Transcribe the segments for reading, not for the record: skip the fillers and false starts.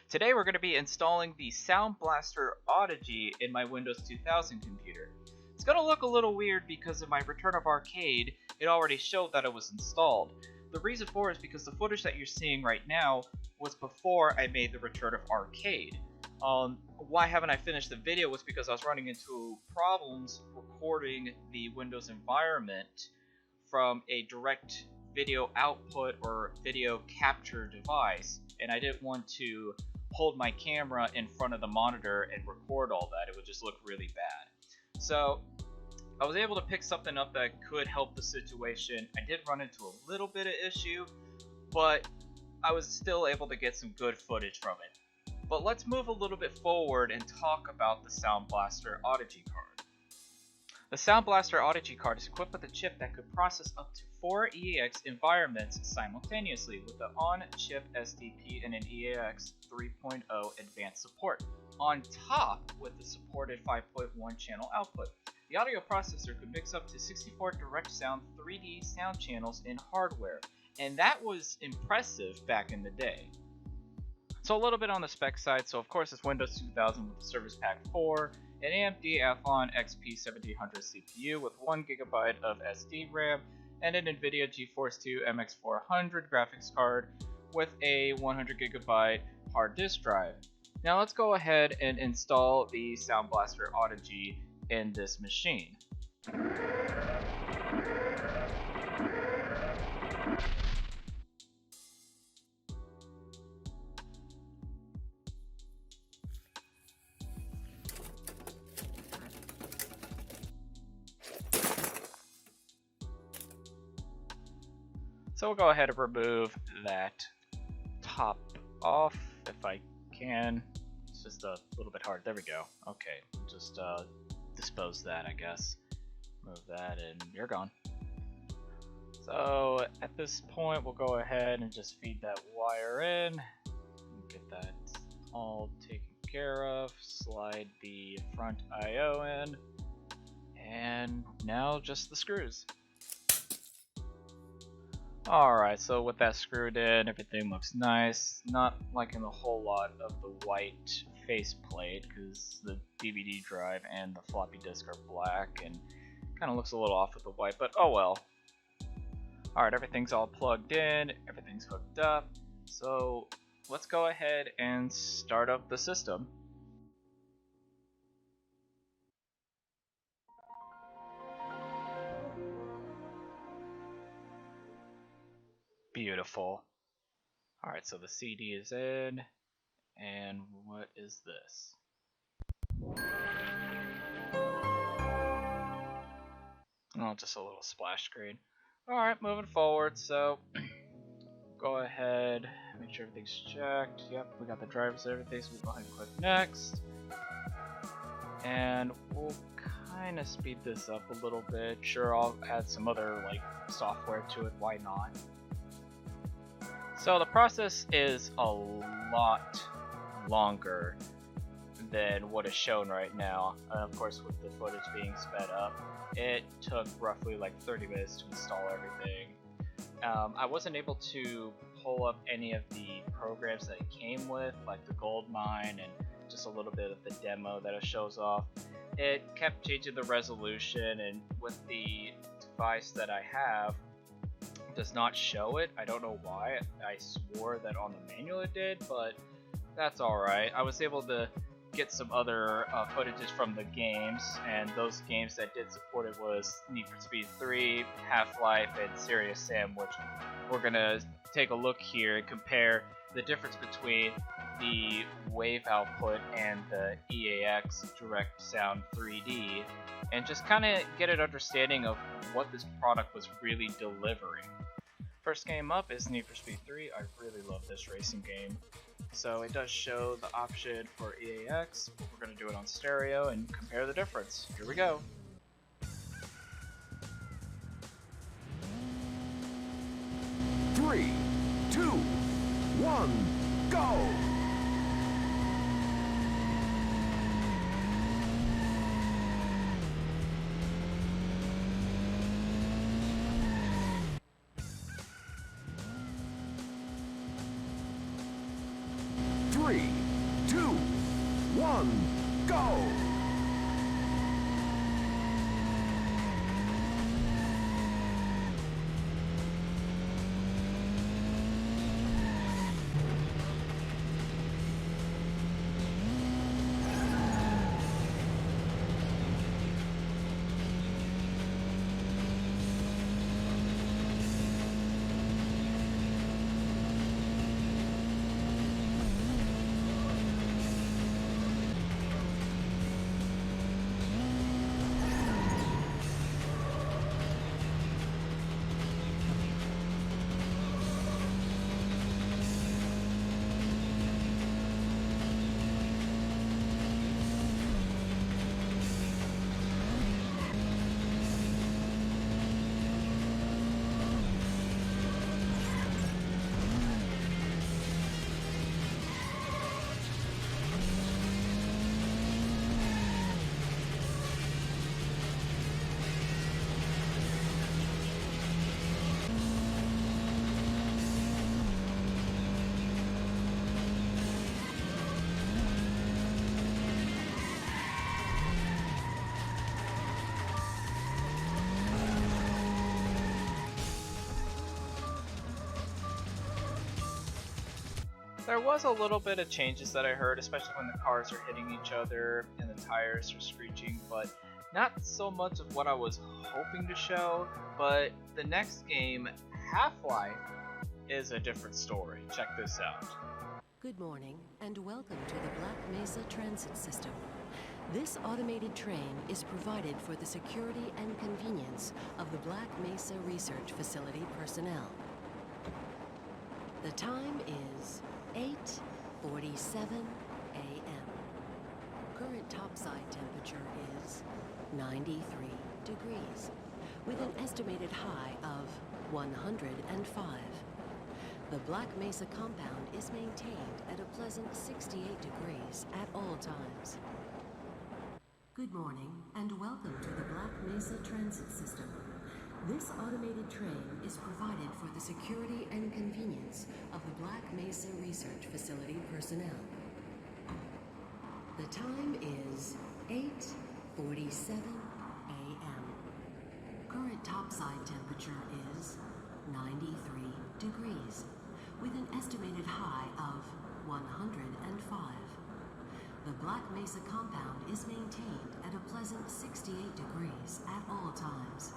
Today we're going to be installing the Sound Blaster Audigy in my Windows 2000 computer. It's going to look a little weird because in my Return of Arcade, it already showed that it was installed. The reason for it is because the footage that you're seeing right now was before I made the Return of Arcade. Why haven't I finished the video was because I was running into problems recording the Windows environment from a direct video output or video capture device, and I didn't want to hold my camera in front of the monitor and record all that. It would just look really bad. So I was able to pick something up that could help the situation. I did run into a little bit of issue, but I was still able to get some good footage from it. But let's move a little bit forward and talk about the Sound Blaster Audigy card. The Sound Blaster Audigy card is equipped with a chip that could process up to 4 EAX environments simultaneously with the on-chip SDP and an EAX 3.0 advanced support, on top with the supported 5.1 channel output. The audio processor could mix up to 64 direct sound 3D sound channels in hardware, and that was impressive back in the day. So a little bit on the spec side, so of course it's Windows 2000 with the Service Pack 4, an AMD Athlon XP 1700 CPU with 1GB of SD RAM, and an NVIDIA GeForce 2 MX400 graphics card with a 100GB hard disk drive. Now let's go ahead and install the Sound Blaster Audigy in this machine. So we'll go ahead and remove that top off if I can. It's just a little bit hard. There we go. Okay, just dispose that, I guess. Move that and you're gone. So at this point we'll go ahead and just feed that wire in. Get that all taken care of. Slide the front I/O in. And now just the screws. Alright, so with that screwed in, everything looks nice. Not liking a whole lot of the white faceplate because the DVD drive and the floppy disk are black and kind of looks a little off with the white, but oh well. Alright, everything's all plugged in, everything's hooked up, so let's go ahead and start up the system. Beautiful. Alright, so the CD is in, and what is this? Oh, just a little splash screen. Alright, moving forward, so go ahead, make sure everything's checked. Yep, we got the drivers and everything, so we'll go ahead and click next. And we'll kind of speed this up a little bit. Sure, I'll add some other like software to it, why not? So the process is a lot longer than what is shown right now. Of course, with the footage being sped up, it took roughly like 30 minutes to install everything. I wasn't able to pull up any of the programs that it came with, like the gold mine and just a little bit of the demo that it shows off. It kept changing the resolution, and with the device that I have, does not show it. I don't know why. I swore that on the manual it did, but that's alright. I was able to get some other footages from the games, and those games that did support it was Need for Speed 3, Half-Life, and Serious Sam, which we're gonna take a look here and compare the difference between the wave output and the EAX Direct Sound 3D, and just kind of get an understanding of what this product was really delivering. First game up is Need for Speed 3. I really love this racing game. So it does show the option for EAX, but we're going to do it on stereo and compare the difference. Here we go. Three, 2, 1, go! 3, 2, 1, go! There was a little bit of changes that I heard, especially when the cars are hitting each other and the tires are screeching, but not so much of what I was hoping to show. But the next game, Half-Life, is a different story. Check this out. Good morning and welcome to the Black Mesa Transit System. This automated train is provided for the security and convenience of the Black Mesa Research Facility personnel. The time is 8:47 a.m. Current topside temperature is 93 degrees, with an estimated high of 105. The Black Mesa compound is maintained at a pleasant 68 degrees at all times. Good morning and welcome to the Black Mesa Transit System. This automated train is provided for the security and convenience of the Black Mesa Research Facility personnel. The time is 8:47 a.m. Current topside temperature is 93 degrees, with an estimated high of 105. The Black Mesa compound is maintained at a pleasant 68 degrees at all times.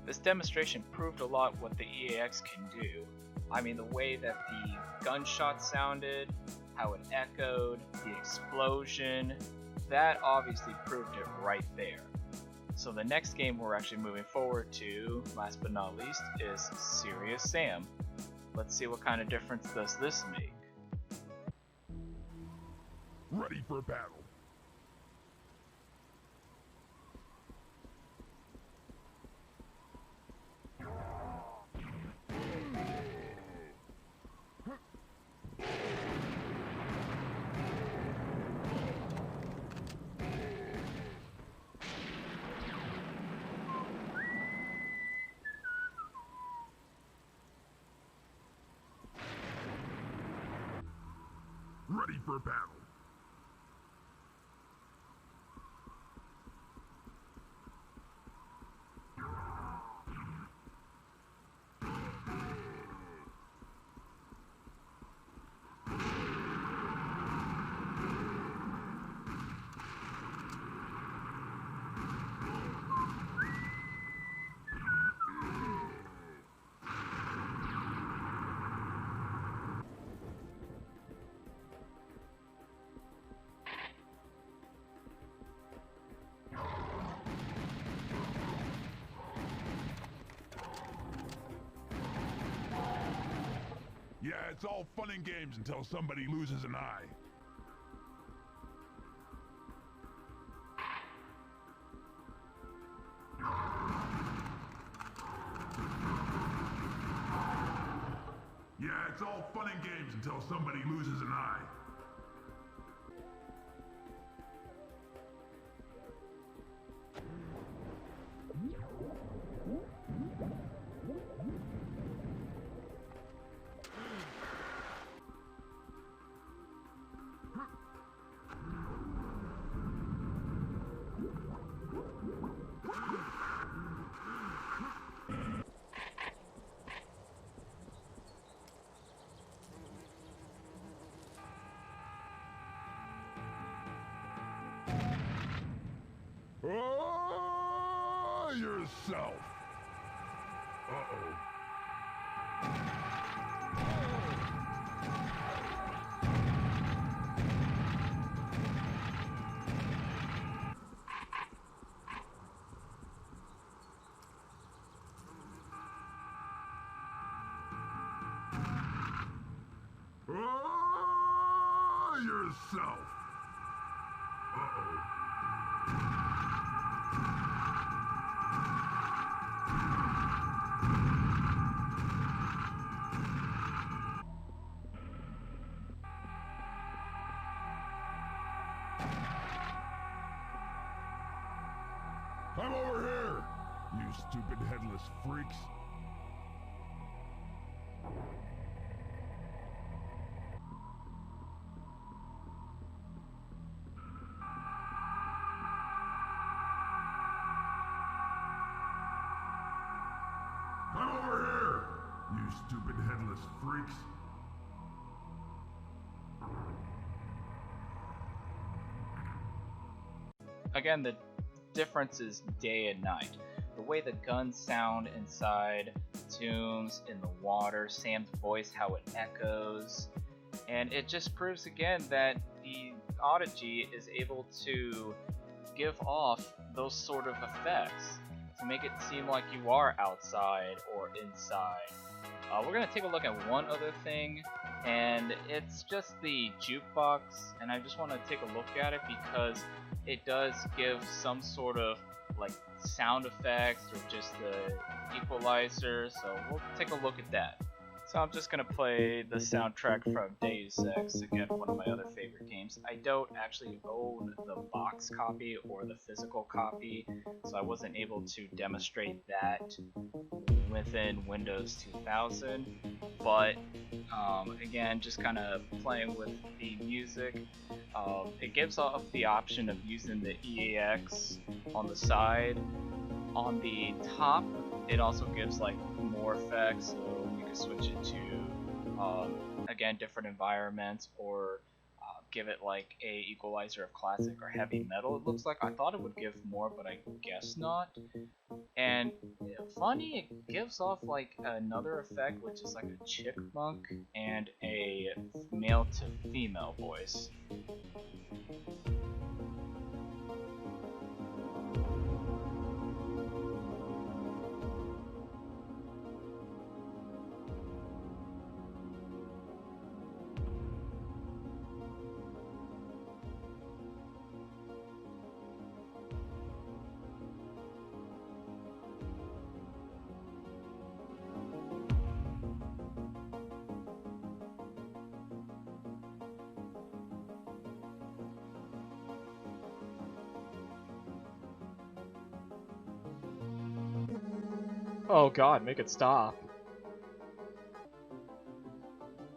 This demonstration proved a lot what the EAX can do. I mean, the way that the gunshot sounded, how it echoed, the explosion, that obviously proved it right there. So the next game we're actually moving forward to, last but not least, is Serious Sam. Let's see what kind of difference does this make. Ready for battle. Ready for battle. Yeah, it's all fun and games until somebody loses an eye. Yeah, it's all fun and games until somebody loses an eye. Oh, yourself. Uh-oh. Oh, yourself. Uh-oh. I'm over here, you stupid headless freaks. I'm over here, you stupid headless freaks. Again, the difference is day and night. The way the guns sound inside, tombs, in the water, Sam's voice, how it echoes, and it just proves again that the Audigy is able to give off those sort of effects to make it seem like you are outside or inside. We're going to take a look at one other thing, and it's just the Jukebox, and I just want to take a look at it because it does give some sort of like sound effects or just the equalizer, so we'll take a look at that. So I'm just going to play the soundtrack from Deus Ex, again one of my other favorite games. I don't actually own the box copy or the physical copy, so I wasn't able to demonstrate that within Windows 2000, but again, just kind of playing with the music. It gives off the option of using the EAX on the side. On the top, it also gives like more effects, so you can switch it to again different environments, or give it like a equalizer of classic or heavy metal. It looks like I thought it would give more, but I guess not. And funny, it gives off like another effect, which is like a chipmunk and a male to female voice. Oh god, make it stop.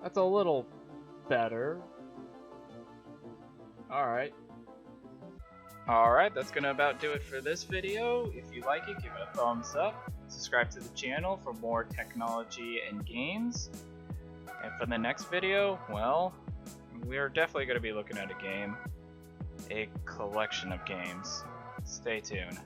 That's a little better. Alright. Alright, that's gonna about do it for this video. If you like it, give it a thumbs up. Subscribe to the channel for more technology and games. And for the next video, well, we're definitely gonna be looking at a game. A collection of games. Stay tuned.